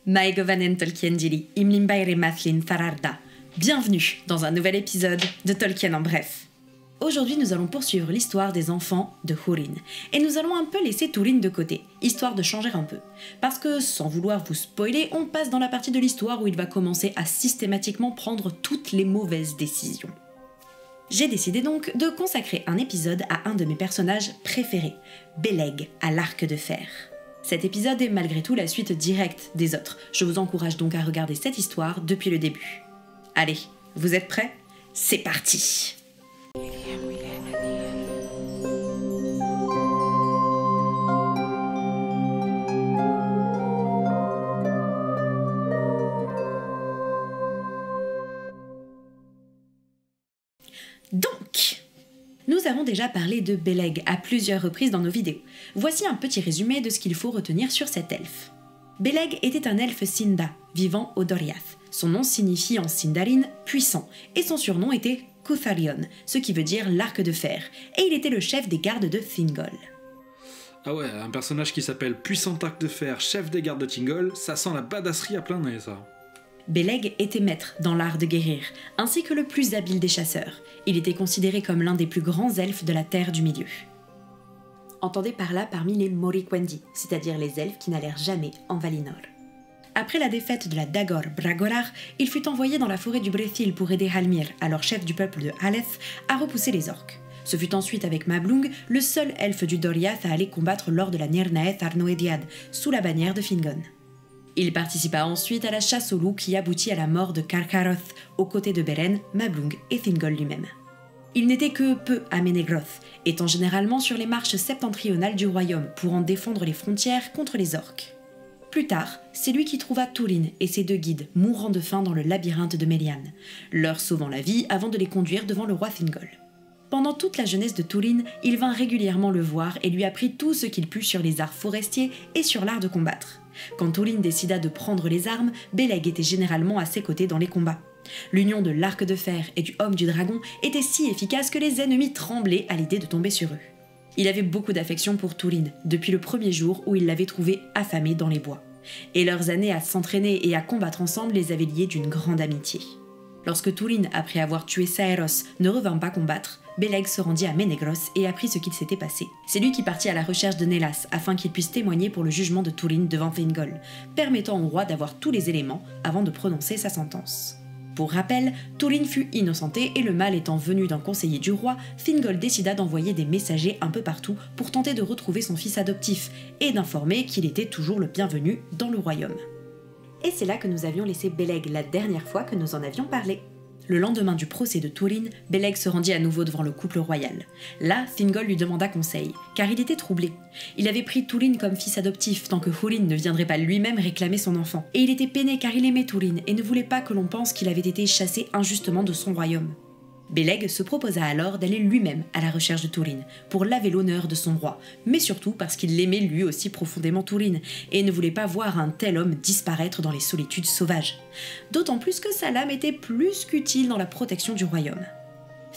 Maegovanen Tolkien-dili, Imlimbaire Mathlin Thararda. Bienvenue dans un nouvel épisode de Tolkien en bref. Aujourd'hui, nous allons poursuivre l'histoire des enfants de Húrin. Et nous allons un peu laisser Túrin de côté, histoire de changer un peu. Parce que, sans vouloir vous spoiler, on passe dans la partie de l'histoire où il va commencer à systématiquement prendre toutes les mauvaises décisions. J'ai décidé donc de consacrer un épisode à un de mes personnages préférés, Beleg à l'arc de fer. Cet épisode est malgré tout la suite directe des autres. Je vous encourage donc à regarder cette histoire depuis le début. Allez, vous êtes prêts ? C'est parti ! Donc, nous avons déjà parlé de Beleg à plusieurs reprises dans nos vidéos. Voici un petit résumé de ce qu'il faut retenir sur cet elfe. Beleg était un elfe Sinda, vivant au Doriath. Son nom signifie en Sindarin « puissant » et son surnom était Cutharion, ce qui veut dire l'arc de fer, et il était le chef des gardes de Thingol. Ah ouais, un personnage qui s'appelle Puissant Arc de Fer, chef des gardes de Thingol, ça sent la badasserie à plein nez, ça. Beleg était maître dans l'art de guérir, ainsi que le plus habile des chasseurs. Il était considéré comme l'un des plus grands elfes de la Terre du Milieu. Entendez par là parmi les Moriquendi, c'est-à-dire les elfes qui n'allèrent jamais en Valinor. Après la défaite de la Dagor Bragolar, il fut envoyé dans la forêt du Brethil pour aider Halmir, alors chef du peuple de Haleth, à repousser les orques. Ce fut ensuite avec Mablung, le seul elfe du Doriath à aller combattre lors de la Nirnaeth Arnoediad, sous la bannière de Fingon. Il participa ensuite à la chasse au loup qui aboutit à la mort de Carcharoth, aux côtés de Beren, Mablung et Thingol lui-même. Il n'était que peu à Menegroth, étant généralement sur les marches septentrionales du royaume pour en défendre les frontières contre les orques. Plus tard, c'est lui qui trouva Túrin et ses deux guides mourant de faim dans le labyrinthe de Melian, leur sauvant la vie avant de les conduire devant le roi Thingol. Pendant toute la jeunesse de Túrin, il vint régulièrement le voir et lui apprit tout ce qu'il put sur les arts forestiers et sur l'art de combattre. Quand Túrin décida de prendre les armes, Beleg était généralement à ses côtés dans les combats. L'union de l'arc de fer et du homme du dragon était si efficace que les ennemis tremblaient à l'idée de tomber sur eux. Il avait beaucoup d'affection pour Túrin, depuis le premier jour où il l'avait trouvé affamé dans les bois. Et leurs années à s'entraîner et à combattre ensemble les avaient liés d'une grande amitié. Lorsque Túrin, après avoir tué Saeros, ne revint pas combattre, Beleg se rendit à Menegroth et apprit ce qu'il s'était passé. C'est lui qui partit à la recherche de Nélas afin qu'il puisse témoigner pour le jugement de Túrin devant Thingol, permettant au roi d'avoir tous les éléments avant de prononcer sa sentence. Pour rappel, Túrin fut innocenté et le mal étant venu d'un conseiller du roi, Thingol décida d'envoyer des messagers un peu partout pour tenter de retrouver son fils adoptif et d'informer qu'il était toujours le bienvenu dans le royaume. Et c'est là que nous avions laissé Beleg la dernière fois que nous en avions parlé. Le lendemain du procès de Túrin, Beleg se rendit à nouveau devant le couple royal. Là, Thingol lui demanda conseil, car il était troublé. Il avait pris Túrin comme fils adoptif tant que Húrin ne viendrait pas lui-même réclamer son enfant. Et il était peiné car il aimait Túrin et ne voulait pas que l'on pense qu'il avait été chassé injustement de son royaume. Beleg se proposa alors d'aller lui-même à la recherche de Túrin, pour laver l'honneur de son roi, mais surtout parce qu'il l'aimait lui aussi profondément Túrin, et ne voulait pas voir un tel homme disparaître dans les solitudes sauvages. D'autant plus que sa lame était plus qu'utile dans la protection du royaume.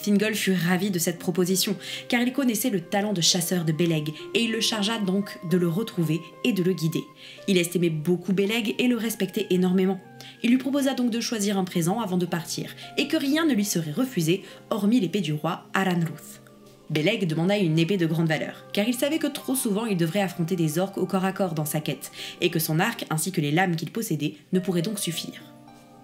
Thingol fut ravi de cette proposition, car il connaissait le talent de chasseur de Beleg, et il le chargea donc de le retrouver et de le guider. Il estimait beaucoup Beleg et le respectait énormément. Il lui proposa donc de choisir un présent avant de partir, et que rien ne lui serait refusé, hormis l'épée du roi Aranruth. Beleg demanda une épée de grande valeur, car il savait que trop souvent il devrait affronter des orques au corps à corps dans sa quête, et que son arc ainsi que les lames qu'il possédait ne pourraient donc suffire.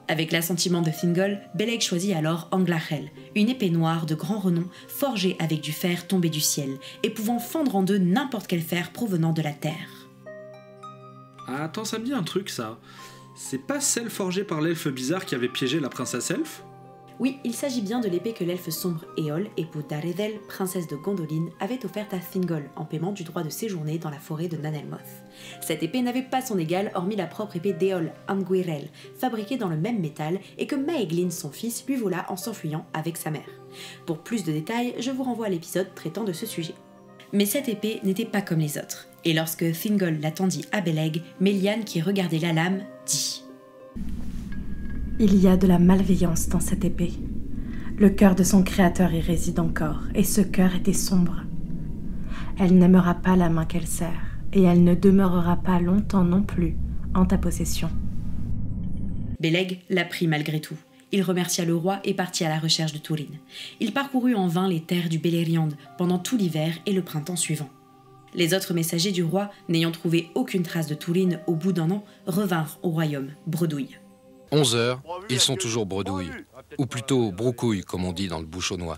Avec l'assentiment de Thingol, Beleg choisit alors Anglachel, une épée noire de grand renom, forgée avec du fer tombé du ciel, et pouvant fendre en deux n'importe quel fer provenant de la terre. Ah, attends, ça me dit un truc, ça. C'est pas celle forgée par l'elfe bizarre qui avait piégé la princesse elfe ? Oui, il s'agit bien de l'épée que l'elfe sombre Éole, époux d'Aredhel, princesse de Gondolin, avait offerte à Thingol en paiement du droit de séjourner dans la forêt de Nanelmoth. Cette épée n'avait pas son égale hormis la propre épée d'Éole, Anguirel, fabriquée dans le même métal et que Maëglin, son fils, lui vola en s'enfuyant avec sa mère. Pour plus de détails, je vous renvoie à l'épisode traitant de ce sujet. Mais cette épée n'était pas comme les autres, et lorsque Thingol la tendit à Beleg, Melian, qui regardait la lame, dit « Il y a de la malveillance dans cette épée. Le cœur de son créateur y réside encore, et ce cœur était sombre. Elle n'aimera pas la main qu'elle serre, et elle ne demeurera pas longtemps non plus en ta possession. Beleg l'apprit malgré tout. Il remercia le roi et partit à la recherche de Turin. Il parcourut en vain les terres du Beleriand pendant tout l'hiver et le printemps suivant. Les autres messagers du roi, n'ayant trouvé aucune trace de Turin au bout d'un an, revinrent au royaume, bredouilles. 11 heures, ils sont toujours bredouilles. Ou plutôt broucouilles, comme on dit dans le bouchonnois.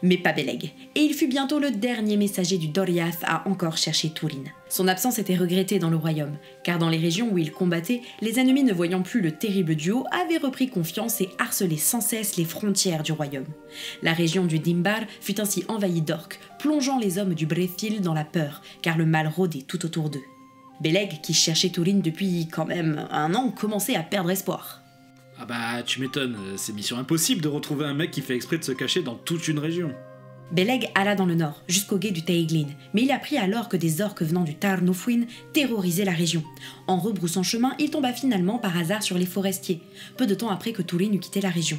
Mais pas Beleg. Et il fut bientôt le dernier messager du Doriath à encore chercher Turin. Son absence était regrettée dans le royaume, car dans les régions où il combattait, les ennemis ne voyant plus le terrible duo avaient repris confiance et harcelaient sans cesse les frontières du royaume. La région du Dimbar fut ainsi envahie d'orques, plongeant les hommes du Brethil dans la peur, car le mal rôdait tout autour d'eux. Beleg, qui cherchait Turin depuis quand même un an, commençait à perdre espoir. Ah bah tu m'étonnes, c'est mission impossible de retrouver un mec qui fait exprès de se cacher dans toute une région. Beleg alla dans le nord, jusqu'au gué du Teiglin, mais il apprit alors que des orques venant du Tar Nofwin terrorisaient la région. En rebroussant chemin, il tomba finalement par hasard sur les forestiers, peu de temps après que Turin eut quitté la région.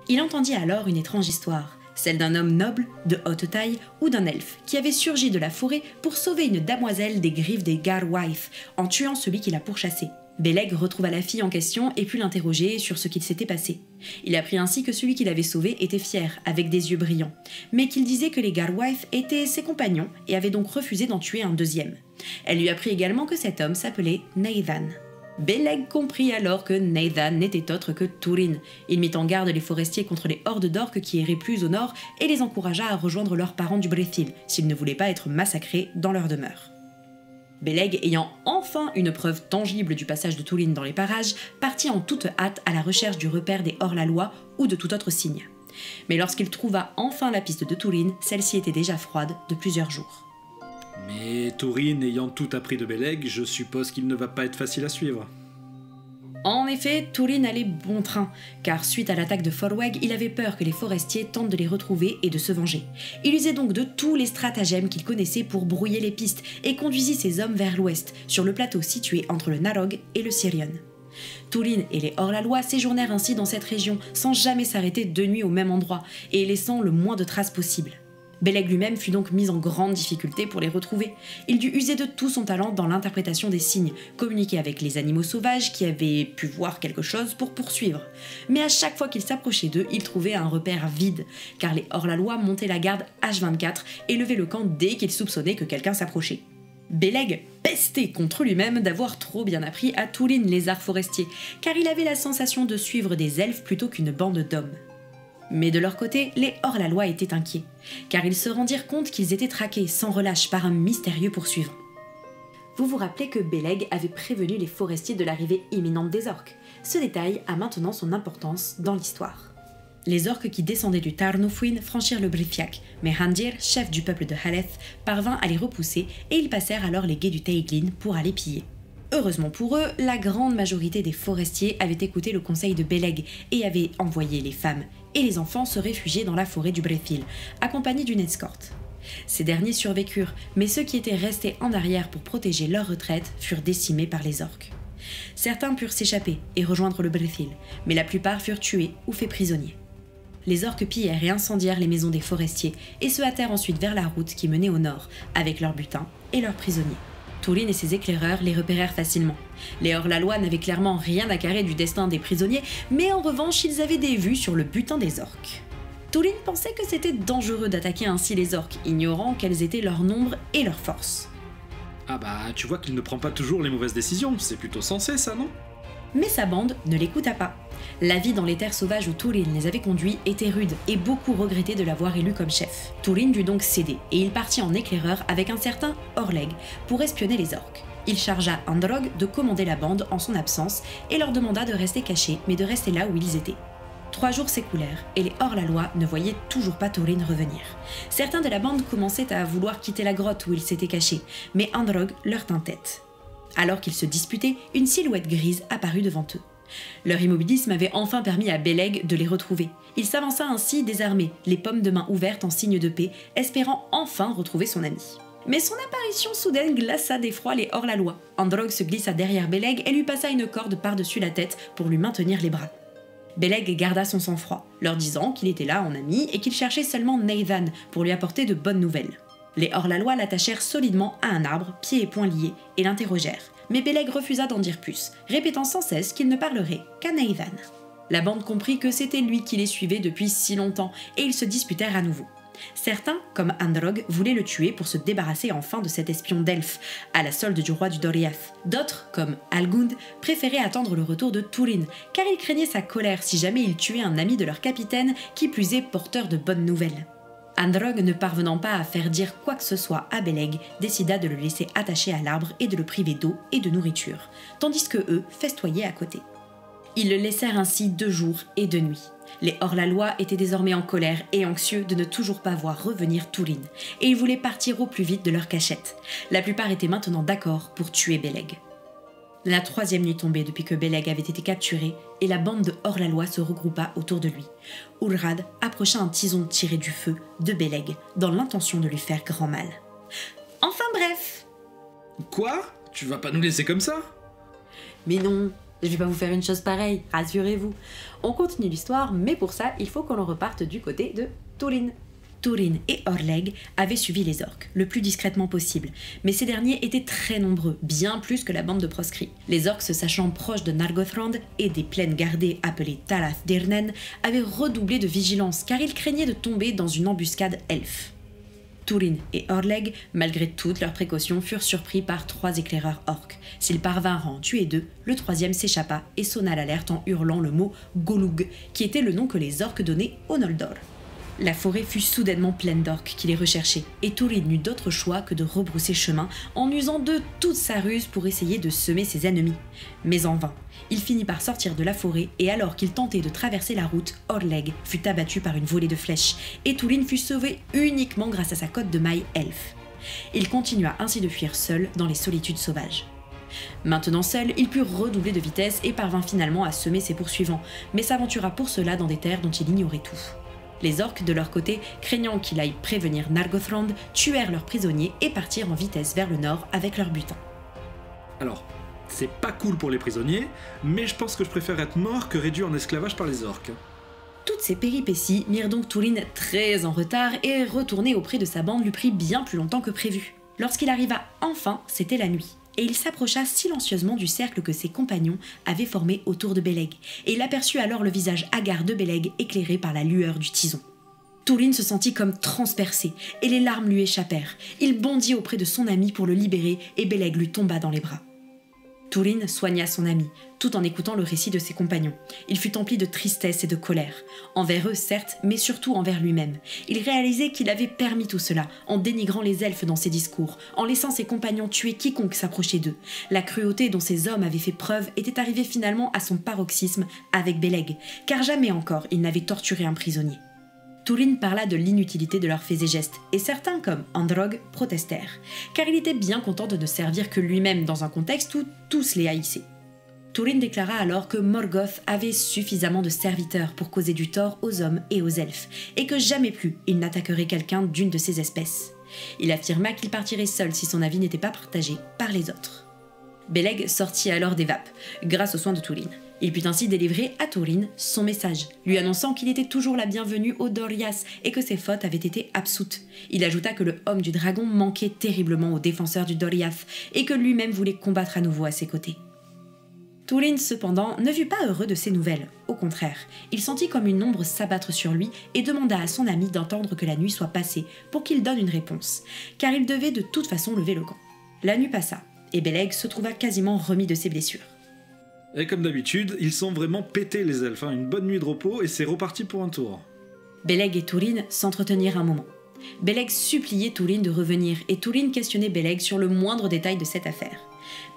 Il entendit alors une étrange histoire, celle d'un homme noble, de haute taille, ou d'un elfe, qui avait surgi de la forêt pour sauver une damoiselle des griffes des Garwaith, en tuant celui qui la pourchassait. Beleg retrouva la fille en question et put l'interroger sur ce qu'il s'était passé. Il apprit ainsi que celui qui l'avait sauvé était fier, avec des yeux brillants, mais qu'il disait que les Garwaith étaient ses compagnons et avait donc refusé d'en tuer un deuxième. Elle lui apprit également que cet homme s'appelait Nathan. Beleg comprit alors que Nathan n'était autre que Turin. Il mit en garde les forestiers contre les hordes d'orques qui erraient plus au nord et les encouragea à rejoindre leurs parents du Brethil s'ils ne voulaient pas être massacrés dans leur demeure. Beleg, ayant enfin une preuve tangible du passage de Turin dans les parages, partit en toute hâte à la recherche du repère des hors-la-loi ou de tout autre signe. Mais lorsqu'il trouva enfin la piste de Turin, celle-ci était déjà froide de plusieurs jours. Mais Turin ayant tout appris de Beleg, je suppose qu'il ne va pas être facile à suivre. En effet, Turin allait bon train, car suite à l'attaque de Forweg, il avait peur que les forestiers tentent de les retrouver et de se venger. Il usait donc de tous les stratagèmes qu'il connaissait pour brouiller les pistes et conduisit ses hommes vers l'ouest, sur le plateau situé entre le Narog et le Sirion. Turin et les hors-la-loi séjournèrent ainsi dans cette région sans jamais s'arrêter de nuit au même endroit et laissant le moins de traces possible. Beleg lui-même fut donc mis en grande difficulté pour les retrouver. Il dut user de tout son talent dans l'interprétation des signes, communiquer avec les animaux sauvages qui avaient pu voir quelque chose pour poursuivre. Mais à chaque fois qu'il s'approchait d'eux, il trouvait un repère vide, car les hors-la-loi montaient la garde H24 et levaient le camp dès qu'ils soupçonnaient que quelqu'un s'approchait. Beleg pestait contre lui-même d'avoir trop bien appris à Turin les arts forestiers, car il avait la sensation de suivre des elfes plutôt qu'une bande d'hommes. Mais de leur côté, les hors-la-loi étaient inquiets, car ils se rendirent compte qu'ils étaient traqués sans relâche par un mystérieux poursuivant. Vous vous rappelez que Beleg avait prévenu les forestiers de l'arrivée imminente des orques. Ce détail a maintenant son importance dans l'histoire. Les orques qui descendaient du Tar Nofwin franchirent le Brithyak, mais Handir, chef du peuple de Haleth, parvint à les repousser et ils passèrent alors les gués du Teiglin pour aller piller. Heureusement pour eux, la grande majorité des forestiers avaient écouté le conseil de Beleg et avaient envoyé les femmes et les enfants se réfugier dans la forêt du Brethil, accompagnés d'une escorte. Ces derniers survécurent, mais ceux qui étaient restés en arrière pour protéger leur retraite furent décimés par les orques. Certains purent s'échapper et rejoindre le Brethil, mais la plupart furent tués ou faits prisonniers. Les orques pillèrent et incendièrent les maisons des forestiers et se hâtèrent ensuite vers la route qui menait au nord, avec leurs butins et leurs prisonniers. Turin et ses éclaireurs les repérèrent facilement. Les hors-la-loi n'avaient clairement rien à carrer du destin des prisonniers, mais en revanche, ils avaient des vues sur le butin des orques. Turin pensait que c'était dangereux d'attaquer ainsi les orques, ignorant quels étaient leur nombre et leur force. Ah bah, tu vois qu'il ne prend pas toujours les mauvaises décisions, c'est plutôt sensé ça, non? Mais sa bande ne l'écouta pas. La vie dans les terres sauvages où Turin les avait conduits était rude et beaucoup regrettaient de l'avoir élu comme chef. Turin dut donc céder et il partit en éclaireur avec un certain Orleg pour espionner les orques. Il chargea Androg de commander la bande en son absence et leur demanda de rester cachés mais de rester là où ils étaient. 3 jours s'écoulèrent et les hors-la-loi ne voyaient toujours pas Turin revenir. Certains de la bande commençaient à vouloir quitter la grotte où ils s'étaient cachés, mais Androg leur tint tête. Alors qu'ils se disputaient, une silhouette grise apparut devant eux. Leur immobilisme avait enfin permis à Beleg de les retrouver. Il s'avança ainsi désarmé, les paumes de main ouvertes en signe de paix, espérant enfin retrouver son ami. Mais son apparition soudaine glaça d'effroi les hors-la-loi. Androg se glissa derrière Beleg et lui passa une corde par-dessus la tête pour lui maintenir les bras. Beleg garda son sang-froid, leur disant qu'il était là en ami et qu'il cherchait seulement Nathan pour lui apporter de bonnes nouvelles. Les hors-la-loi l'attachèrent solidement à un arbre, pieds et poings liés, et l'interrogèrent, Mais Beleg refusa d'en dire plus, répétant sans cesse qu'il ne parlerait qu'à Nathan. La bande comprit que c'était lui qui les suivait depuis si longtemps, et ils se disputèrent à nouveau. Certains, comme Androg, voulaient le tuer pour se débarrasser enfin de cet espion d'elfe, à la solde du roi du Doriath. D'autres, comme Algund, préféraient attendre le retour de Túrin, car ils craignaient sa colère si jamais il tuait un ami de leur capitaine, qui plus est porteur de bonnes nouvelles. Androg, ne parvenant pas à faire dire quoi que ce soit à Beleg, décida de le laisser attaché à l'arbre et de le priver d'eau et de nourriture, tandis que eux festoyaient à côté. Ils le laissèrent ainsi 2 jours et 2 nuits. Les hors-la-loi étaient désormais en colère et anxieux de ne toujours pas voir revenir Túrin, et ils voulaient partir au plus vite de leur cachette. La plupart étaient maintenant d'accord pour tuer Beleg. La 3e nuit tombait depuis que Beleg avait été capturé, et la bande de hors-la-loi se regroupa autour de lui. Ulrad approcha un tison tiré du feu de Beleg, dans l'intention de lui faire grand mal. Enfin bref. Quoi? Tu vas pas nous laisser comme ça? Mais non, je vais pas vous faire une chose pareille, rassurez-vous. On continue l'histoire, mais pour ça, il faut que l'on reparte du côté de Túrin. Túrin et Orleg avaient suivi les orques, le plus discrètement possible, mais ces derniers étaient très nombreux, bien plus que la bande de proscrits. Les orques, se sachant proches de Nargothrond et des plaines gardées appelées Talath Dirnen, avaient redoublé de vigilance car ils craignaient de tomber dans une embuscade elfe. Túrin et Orleg, malgré toutes leurs précautions, furent surpris par 3 éclaireurs orques. S'ils parvinrent à en tuer 2, le 3e s'échappa et sonna l'alerte en hurlant le mot Golug, qui était le nom que les orques donnaient aux Noldor. La forêt fut soudainement pleine d'orques qui les recherchaient, et Túrin n'eut d'autre choix que de rebrousser chemin en usant de toute sa ruse pour essayer de semer ses ennemis. Mais en vain. Il finit par sortir de la forêt, et alors qu'il tentait de traverser la route, Orleg fut abattu par une volée de flèches, et Túrin fut sauvé uniquement grâce à sa cotte de mailles elfe. Il continua ainsi de fuir seul dans les solitudes sauvages. Maintenant seul, il put redoubler de vitesse et parvint finalement à semer ses poursuivants, mais s'aventura pour cela dans des terres dont il ignorait tout. Les orques, de leur côté, craignant qu'il aille prévenir Nargothrond, tuèrent leurs prisonniers et partirent en vitesse vers le nord avec leur butin. Alors, c'est pas cool pour les prisonniers, mais je pense que je préfère être mort que réduit en esclavage par les orques. Toutes ces péripéties mirent donc Túrin très en retard et retourner auprès de sa bande lui prit bien plus longtemps que prévu. Lorsqu'il arriva enfin, c'était la nuit. Et il s'approcha silencieusement du cercle que ses compagnons avaient formé autour de Beleg, et il aperçut alors le visage hagard de Beleg éclairé par la lueur du tison. Túrin se sentit comme transpercé, et les larmes lui échappèrent. Il bondit auprès de son ami pour le libérer, et Beleg lui tomba dans les bras. Túrin soigna son ami, tout en écoutant le récit de ses compagnons. Il fut empli de tristesse et de colère. Envers eux, certes, mais surtout envers lui-même. Il réalisait qu'il avait permis tout cela, en dénigrant les elfes dans ses discours, en laissant ses compagnons tuer quiconque s'approchait d'eux. La cruauté dont ces hommes avaient fait preuve était arrivée finalement à son paroxysme avec Beleg, car jamais encore il n'avait torturé un prisonnier. Túrin parla de l'inutilité de leurs faits et gestes, et certains, comme Androg, protestèrent, car il était bien content de ne servir que lui-même dans un contexte où tous les haïssaient. Túrin déclara alors que Morgoth avait suffisamment de serviteurs pour causer du tort aux hommes et aux elfes, et que jamais plus il n'attaquerait quelqu'un d'une de ces espèces. Il affirma qu'il partirait seul si son avis n'était pas partagé par les autres. Beleg sortit alors des vapes, grâce aux soins de Túrin. Il put ainsi délivrer à Túrin son message, lui annonçant qu'il était toujours la bienvenue au Doriath et que ses fautes avaient été absoutes. Il ajouta que le homme du dragon manquait terriblement aux défenseurs du Doriath et que lui-même voulait combattre à nouveau à ses côtés. Túrin, cependant, ne fut pas heureux de ces nouvelles. Au contraire, il sentit comme une ombre s'abattre sur lui et demanda à son ami d'attendre que la nuit soit passée pour qu'il donne une réponse, car il devait de toute façon lever le camp. La nuit passa, et Beleg se trouva quasiment remis de ses blessures. Et comme d'habitude, ils sont vraiment pétés les elfes, une bonne nuit de repos et c'est reparti pour un tour. Beleg et Túrin s'entretenirent un moment. Beleg suppliait Túrin de revenir et Túrin questionnait Beleg sur le moindre détail de cette affaire.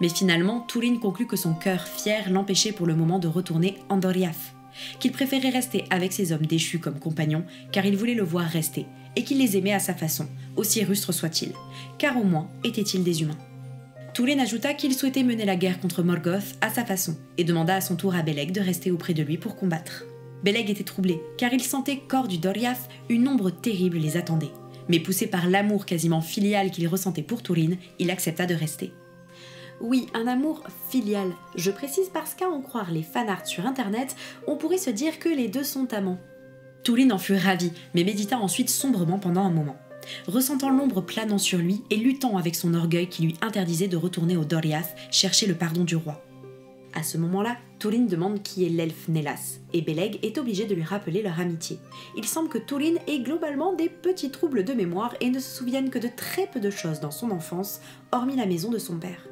Mais finalement, Túrin conclut que son cœur fier l'empêchait pour le moment de retourner en Doriath, qu'il préférait rester avec ses hommes déchus comme compagnons car il voulait le voir rester et qu'il les aimait à sa façon, aussi rustres soient-ils, car au moins étaient-ils des humains. Túrin ajouta qu'il souhaitait mener la guerre contre Morgoth à sa façon et demanda à son tour à Beleg de rester auprès de lui pour combattre. Beleg était troublé car il sentait qu'hors du Doriath, une ombre terrible les attendait. Mais poussé par l'amour quasiment filial qu'il ressentait pour Túrin, il accepta de rester. Oui, un amour filial. Je précise parce qu'à en croire les fanarts sur internet, on pourrait se dire que les deux sont amants. Túrin en fut ravi, mais médita ensuite sombrement pendant un moment. Ressentant l'ombre planant sur lui et luttant avec son orgueil qui lui interdisait de retourner au Doriath chercher le pardon du roi. À ce moment-là, Túrin demande qui est l'elfe Nélas, et Beleg est obligé de lui rappeler leur amitié. Il semble que Túrin ait globalement des petits troubles de mémoire et ne se souvienne que de très peu de choses dans son enfance, hormis la maison de son père.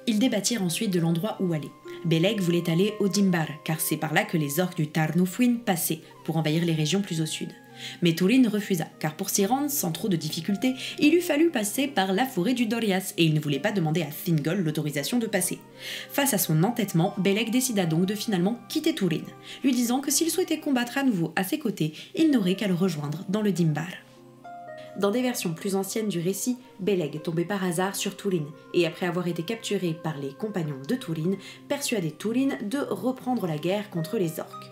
Ils débattirent ensuite de l'endroit où aller. Beleg voulait aller au Dimbar, car c'est par là que les orques du Tarnufwin passaient, pour envahir les régions plus au sud. Mais Túrin refusa, car pour s'y rendre sans trop de difficultés, il eût fallu passer par la forêt du Doriath, et il ne voulait pas demander à Thingol l'autorisation de passer. Face à son entêtement, Beleg décida donc de finalement quitter Túrin, lui disant que s'il souhaitait combattre à nouveau à ses côtés, il n'aurait qu'à le rejoindre dans le Dimbar. Dans des versions plus anciennes du récit, Beleg tombait par hasard sur Túrin, et après avoir été capturé par les compagnons de Túrin, persuadait Túrin de reprendre la guerre contre les orques.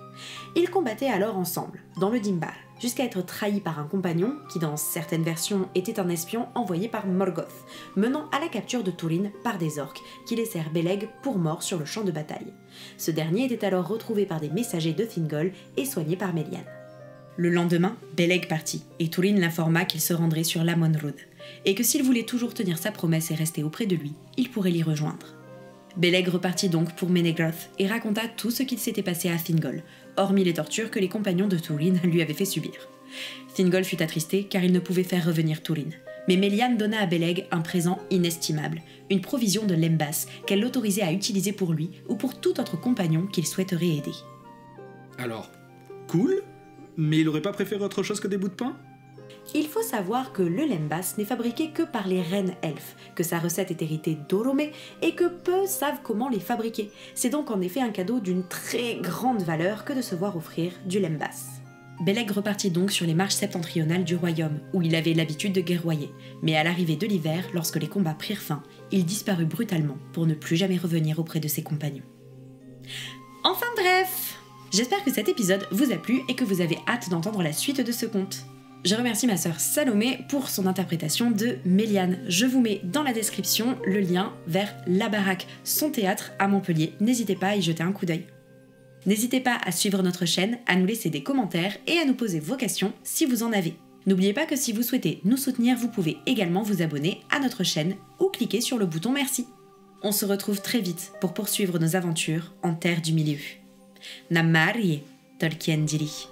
Ils combattaient alors ensemble, dans le Dimbar, jusqu'à être trahis par un compagnon qui, dans certaines versions, était un espion envoyé par Morgoth, menant à la capture de Túrin par des orques qui laissèrent Beleg pour mort sur le champ de bataille. Ce dernier était alors retrouvé par des messagers de Thingol et soigné par Melian. Le lendemain, Beleg partit, et Túrin l'informa qu'il se rendrait sur l'Amon-Rûd, et que s'il voulait toujours tenir sa promesse et rester auprès de lui, il pourrait l'y rejoindre. Beleg repartit donc pour Menegroth et raconta tout ce qu'il s'était passé à Thingol, hormis les tortures que les compagnons de Túrin lui avaient fait subir. Thingol fut attristé car il ne pouvait faire revenir Túrin, mais Melian donna à Beleg un présent inestimable, une provision de lembas qu'elle l'autorisait à utiliser pour lui ou pour tout autre compagnon qu'il souhaiterait aider. Alors, cool, mais il aurait pas préféré autre chose que des bouts de pain ? Il faut savoir que le lembas n'est fabriqué que par les reines elfes, que sa recette est héritée d'Oromé et que peu savent comment les fabriquer. C'est donc en effet un cadeau d'une très grande valeur que de se voir offrir du lembas. Beleg repartit donc sur les marches septentrionales du royaume, où il avait l'habitude de guerroyer, mais à l'arrivée de l'hiver, lorsque les combats prirent fin, il disparut brutalement pour ne plus jamais revenir auprès de ses compagnons. Enfin bref! J'espère que cet épisode vous a plu et que vous avez hâte d'entendre la suite de ce conte. Je remercie ma sœur Salomé pour son interprétation de Melian. Je vous mets dans la description le lien vers La Baraque, son théâtre à Montpellier. N'hésitez pas à y jeter un coup d'œil. N'hésitez pas à suivre notre chaîne, à nous laisser des commentaires et à nous poser vos questions si vous en avez. N'oubliez pas que si vous souhaitez nous soutenir, vous pouvez également vous abonner à notre chaîne ou cliquer sur le bouton merci. On se retrouve très vite pour poursuivre nos aventures en Terre du Milieu. Namari Tolkien diri.